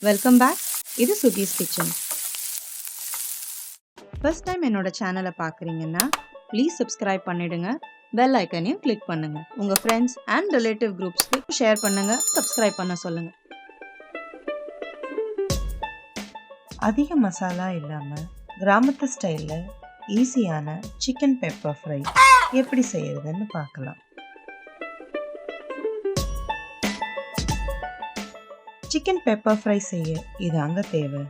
Welcome back. இது சுகீஸ் kitchen. First time என்னோட சேனலை பார்க்குறீங்கன்னா ப்ளீஸ் சப்ஸ்கிரைப் பண்ணிடுங்க. பெல் ஐக்கனையும் கிளிக் பண்ணுங்க. உங்கள் ஃப்ரெண்ட்ஸ் அண்ட் ரிலேட்டிவ் குரூப்ஸ்க்கு ஷேர் பண்ணுங்க, சப்ஸ்கிரைப் பண்ண சொல்லுங்க. அதிக மசாலா இல்லாமல் கிராமத்து ஸ்டைலில் ஈஸியான சிக்கன் பெப்பர் ஃப்ரை எப்படி செய்யறதுன்னு பார்க்கலாம். சிக்கன் பெப்பர் ஃப்ரை செய்ய இது அங்கே தேவை.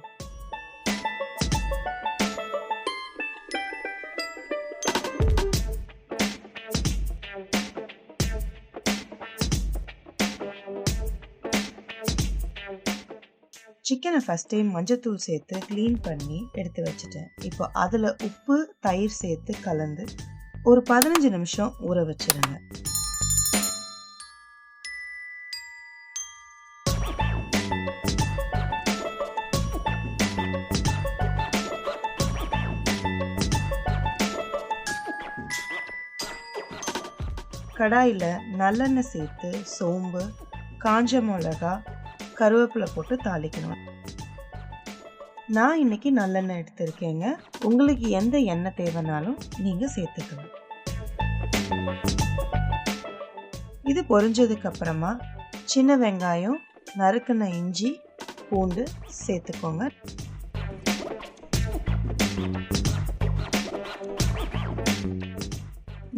சிக்கனை ஃபஸ்ட்டே மஞ்சத்தூள் சேர்த்து க்ளீன் பண்ணி எடுத்து வச்சுட்டேன். இப்போ அதில் உப்பு தயிர் சேர்த்து கலந்து ஒரு 15 நிமிஷம் ஊற வச்சிருங்க. கடாயில் நல்லெண்ணெய் சேர்த்து சோம்பு, காஞ்ச மிளகா, கருவேப்பிலை போட்டு தாளிக்கணும். நான் இன்னைக்கு நல்லெண்ணெய் எடுத்திருக்கேங்க. உங்களுக்கு எந்த எண்ணெய் தேவைனாலும் நீங்கள் சேர்த்துக்கலாம். இது பொரிஞ்சதுக்கு அப்புறமா சின்ன வெங்காயம், நறுக்கின இஞ்சி, பூண்டு சேர்த்துக்கோங்க.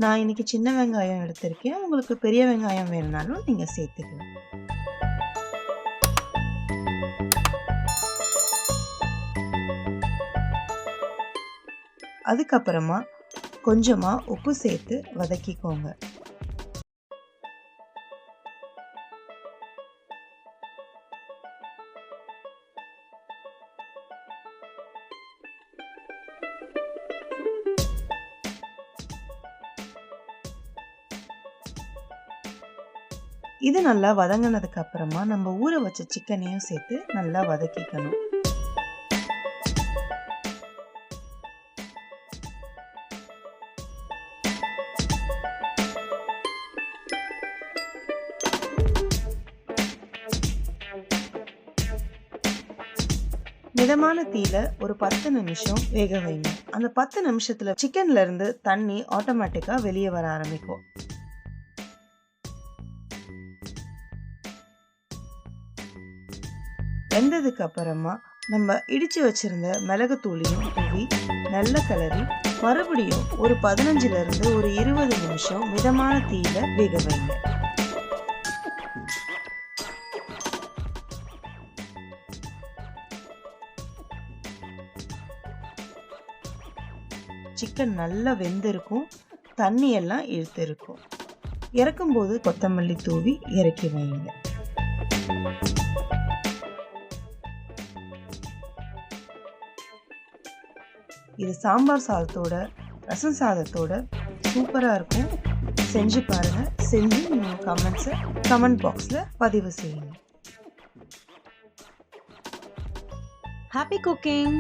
நான் இன்னைக்கு சின்ன வெங்காயம் எடுத்திருக்கேன். உங்களுக்கு பெரிய வெங்காயம் வேணும்னாலும் நீங்கள் சேர்த்துக்கலாம். அதுக்கப்புறமா கொஞ்சமாக உப்பு சேர்த்து வதக்கிக்கோங்க. இது நல்லா வதங்கினதுக்கு அப்புறமா நம்ம ஊற வச்ச சிக்கனையும் சேர்த்து நல்லா வதக்கிக்கணும். மிதமான தீயில ஒரு 10 நிமிஷம் வேக வைங்க. அந்த 10 நிமிஷத்துல சிக்கன்ல இருந்து தண்ணி ஆட்டோமேட்டிக்கா வெளியே வர ஆரம்பிக்கும். வெந்ததுக்கு அப்புறமா நம்ம இடிச்சு வச்சிருந்த மிளகுத்தூளையும் தூவி நல்ல கிளறி மறுபடியும் ஒரு 15 இருந்து ஒரு 20 நிமிஷம் மிதமான தீயில வேக வைங்க. சிக்கன் நல்லா வெந்திருக்கும், தண்ணி எல்லாம் இழுத்து இருக்கும். இறக்கும்போது கொத்தமல்லி தூவி இறக்கி வைங்க. இது சாம்பார் சாதத்தோட, ரசம் சாதத்தோட சூப்பராக இருக்கும். செஞ்சு பாருங்க. செஞ்சு நீங்கள் கமெண்ட்ஸை கமெண்ட் பாக்ஸில் பதிவு செய்யுங்க. Happy cooking!